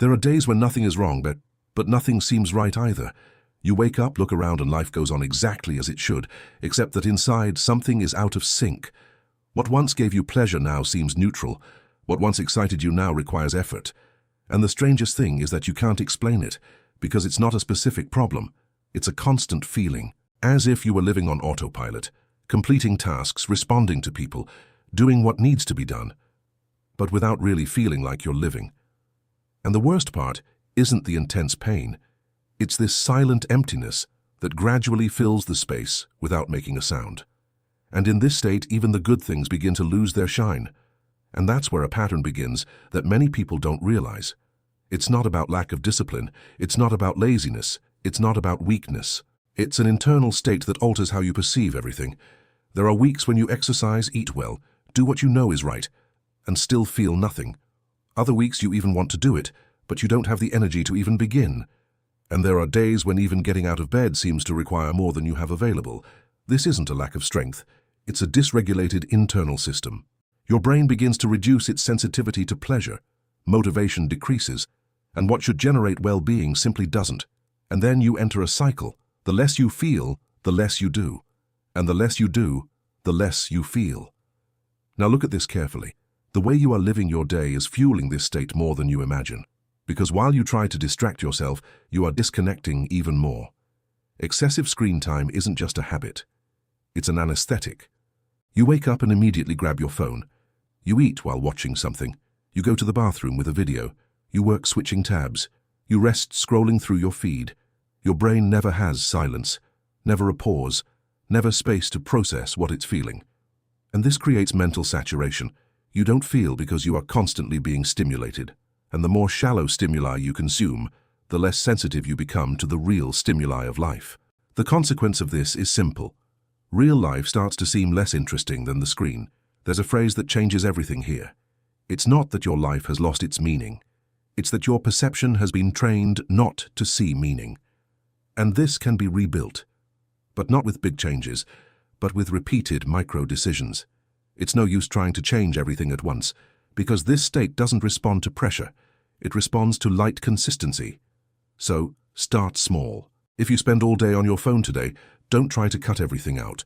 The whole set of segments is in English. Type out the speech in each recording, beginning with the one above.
There are days when nothing is wrong, but nothing seems right either. You wake up, look around, and life goes on exactly as it should, except that inside something is out of sync. What once gave you pleasure now seems neutral. What once excited you now requires effort. And the strangest thing is that you can't explain it, because it's not a specific problem. It's a constant feeling, as if you were living on autopilot, completing tasks, responding to people, doing what needs to be done, but without really feeling like you're living. And the worst part isn't the intense pain. It's this silent emptiness that gradually fills the space without making a sound. And in this state, even the good things begin to lose their shine. And that's where a pattern begins that many people don't realize. It's not about lack of discipline. It's not about laziness. It's not about weakness. It's an internal state that alters how you perceive everything. There are weeks when you exercise, eat well, do what you know is right, and still feel nothing. Other weeks you even want to do it, but you don't have the energy to even begin. And there are days when even getting out of bed seems to require more than you have available. This isn't a lack of strength. It's a dysregulated internal system. Your brain begins to reduce its sensitivity to pleasure. Motivation decreases, and what should generate well-being simply doesn't. And then you enter a cycle. The less you feel, the less you do. And the less you do, the less you feel. Now look at this carefully. The way you are living your day is fueling this state more than you imagine. Because while you try to distract yourself, you are disconnecting even more. Excessive screen time isn't just a habit. It's an anesthetic. You wake up and immediately grab your phone. You eat while watching something. You go to the bathroom with a video. You work switching tabs. You rest scrolling through your feed. Your brain never has silence, never a pause, never space to process what it's feeling. And this creates mental saturation. You don't feel because you are constantly being stimulated. And the more shallow stimuli you consume, the less sensitive you become to the real stimuli of life. The consequence of this is simple. Real life starts to seem less interesting than the screen. There's a phrase that changes everything here. It's not that your life has lost its meaning. It's that your perception has been trained not to see meaning. And this can be rebuilt. But not with big changes, but with repeated micro-decisions. It's no use trying to change everything at once, because this state doesn't respond to pressure. It responds to light consistency. So, start small. If you spend all day on your phone today, don't try to cut everything out.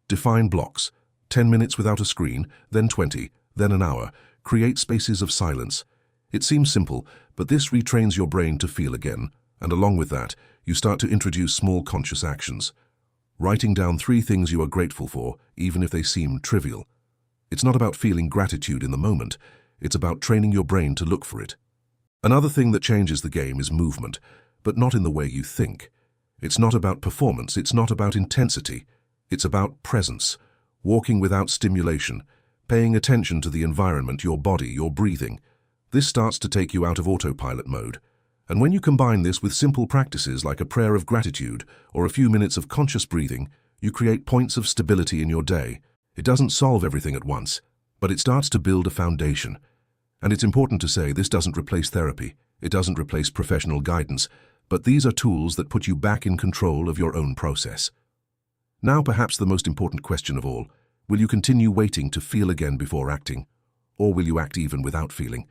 Define blocks. 10 minutes without a screen, then 20, then an hour. Create spaces of silence. It seems simple, but this retrains your brain to feel again, and along with that, you start to introduce small conscious actions. Writing down 3 things you are grateful for, even if they seem trivial. It's not about feeling gratitude in the moment, it's about training your brain to look for it. Another thing that changes the game is movement, but not in the way you think. It's not about performance, it's not about intensity, it's about presence, walking without stimulation, paying attention to the environment, your body, your breathing. This starts to take you out of autopilot mode. And when you combine this with simple practices like a prayer of gratitude or a few minutes of conscious breathing, you create points of stability in your day. It doesn't solve everything at once, but it starts to build a foundation. And it's important to say this doesn't replace therapy, it doesn't replace professional guidance, but these are tools that put you back in control of your own process. Now perhaps the most important question of all, will you continue waiting to feel again before acting? Or will you act even without feeling?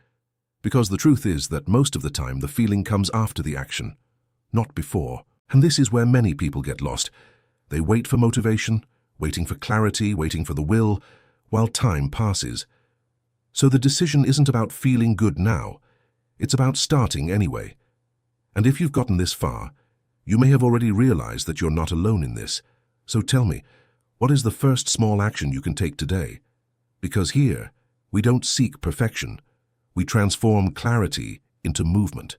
Because the truth is that most of the time the feeling comes after the action, not before. And this is where many people get lost. They wait for motivation, waiting for clarity, waiting for the will, while time passes. So the decision isn't about feeling good now, it's about starting anyway. And if you've gotten this far, you may have already realized that you're not alone in this. So tell me, what is the first small action you can take today? Because here, we don't seek perfection. We transform clarity into movement.